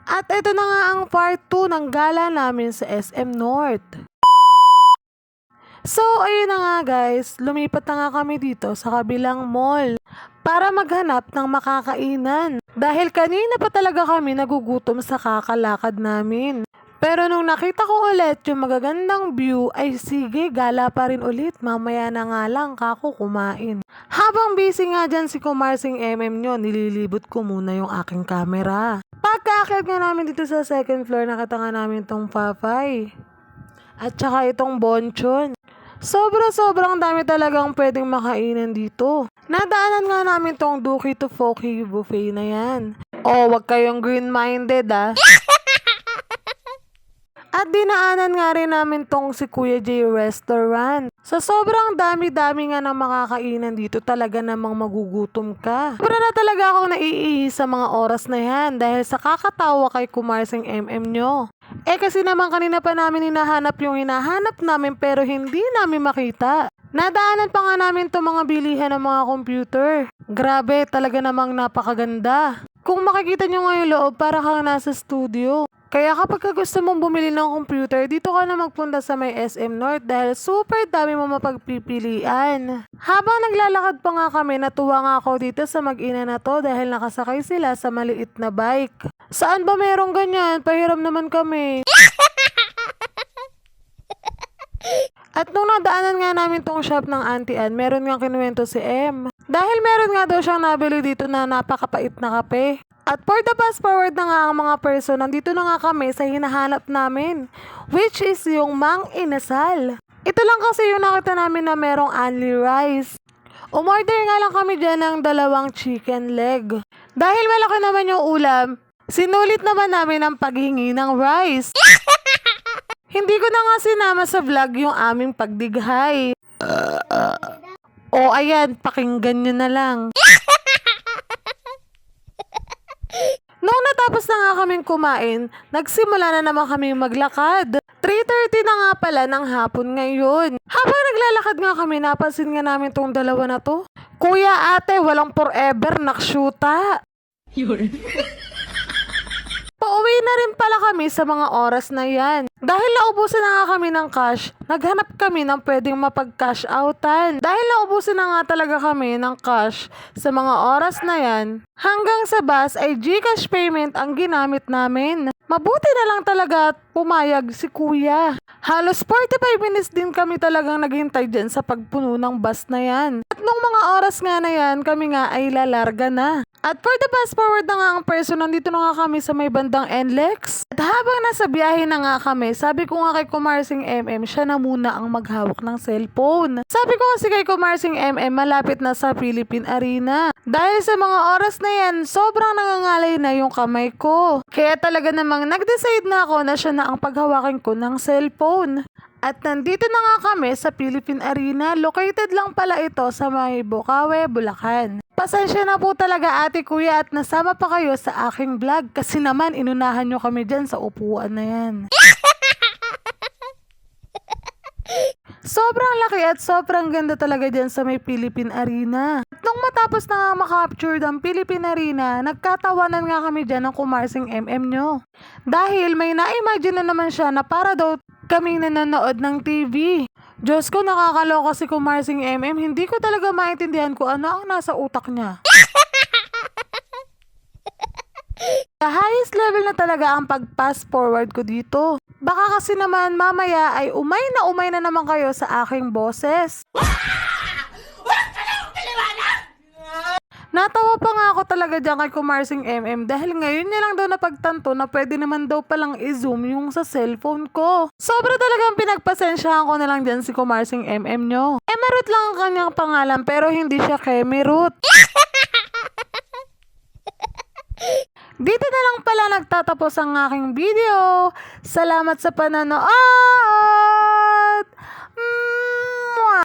At ito na nga ang part 2 ng gala namin sa SM North. So, ayun na nga guys, lumipat na nga kami dito sa kabilang mall para maghanap ng makakainan. Dahil kanina pa talaga kami nagugutom sa kakalakad namin. Pero nung nakita ko ulit yung magagandang view, ay sige, gala pa rin ulit. Mamaya na nga lang kako kumain. Habang busy nga dyan si Kumarsing MM nyo, nililibot ko muna yung aking camera. Pagkaakyat nga namin dito sa second floor, nakita nga namin tong Papay. At saka itong Bonchon. Sobrang dami talagang pwedeng makainan dito. Nadaanan nga namin tong Duki to Foki buffet na yan. Oh, wag kayong green-minded ah. At dinaanan nga rin namin tong si Kuya J Restaurant. Sa sobrang dami-dami nga ng makakainan dito, talaga namang magugutom ka. Sobra na talaga akong naiihi sa mga oras na yan dahil sa kakatawa kay Kumarsing MM nyo. Kasi naman kanina pa namin hinahanap yung hinahanap namin pero hindi namin makita. Nadaanan pa nga namin itong mga bilihan ng mga computer. Grabe, talaga namang napakaganda. Kung makikita nyo nga yung loob, para kang nasa studio. Kaya kapag gusto mong bumili ng computer, dito ka na magpunta sa may SM North dahil super dami mo mapagpipilian. Habang naglalakad pa nga kami, natuwa nga ako dito sa mag-ina na to dahil nakasakay sila sa maliit na bike. Saan ba merong ganyan? Pahiram naman kami. At nung nadaanan nga namin tong shop ng Auntie Ann, meron nga kinuwento si M. Dahil meron nga daw siyang nabili dito na napakapait na kape. At for the fast forward na nga ang mga person, nandito na nga kami sa hinahanap namin, which is yung Mang Inasal. Ito lang kasi yung nakita namin na merong only rice. Umorder nga lang kami dyan ng 2 chicken leg. Dahil malaki naman yung ulam, sinulit naman namin ang paghingi ng rice. Hindi ko na nga sinama sa vlog yung aming pagdighay. O ayan, pakinggan nyo na lang. Nung natapos na nga kaming kumain, nagsimula na naman kaming maglakad. 3:30 na nga pala ng hapon ngayon. Habang naglalakad nga kami, napansin nga namin tong dalawa na to. Kuya, ate, walang forever, nakshuta. Pauwi na rin pala kami sa mga oras na yan. Dahil naubusan na nga kami ng cash, naghanap kami ng pwedeng mapag-cash outan. Dahil naubusan na nga talaga kami ng cash sa mga oras na yan, hanggang sa bus ay GCash payment ang ginamit namin. Mabuti na lang talaga at pumayag si kuya. Halos 45 minutes din kami talagang naghintay dyan sa pagpuno ng bus na yan. At nung mga oras nga na yan, kami nga ay lalarga na. At for the fast forward na nga ang person, nandito na nga kami sa may bandang NLEX. At habang nasa biyahe na nga kami, sabi ko nga kay Kumarsing MM, siya na muna ang maghawak ng cellphone. Sabi ko kasi kay Kumarsing MM, malapit na sa Philippine Arena. Dahil sa mga oras na yan, sobrang nangangalay na yung kamay ko. Kaya talaga namang nag-decide na ako na siya na ang paghawakin ko ng cellphone. At nandito na nga kami sa Philippine Arena. Located lang pala ito sa may Bukawe, Bulacan. Pasensya na po talaga ate kuya at nasama pa kayo sa aking vlog kasi naman inunahan nyo kami dyan sa upuan na yan. Sobrang laki at sobrang ganda talaga dyan sa may Philippine Arena. At nung matapos na nga makapture ang Philippine Arena, nagkatawanan nga kami dyan ng Kumarsing MM nyo. Dahil may na-imagine na naman siya na para daw kaming nanonood ng TV. Diyos ko, nakakaloka si Kumarsing MM. Hindi ko talaga maintindihan kung ano ang nasa utak niya. The highest level na talaga ang pag-pass forward ko dito. Baka kasi naman mamaya ay umay na naman kayo sa aking boses. Natawa pa nga ako talaga dyan kay Kumarsing MM dahil ngayon niya lang daw napagtanto na pwede naman daw palang i-zoom yung sa cellphone ko. Sobra talagang pinagpasensyahan ko na lang dyan si Kumarsing MM nyo. Emerut lang ang kanyang pangalan pero hindi siya Kemerut. Dito na lang pala nagtatapos ang aking video. Salamat sa panonood!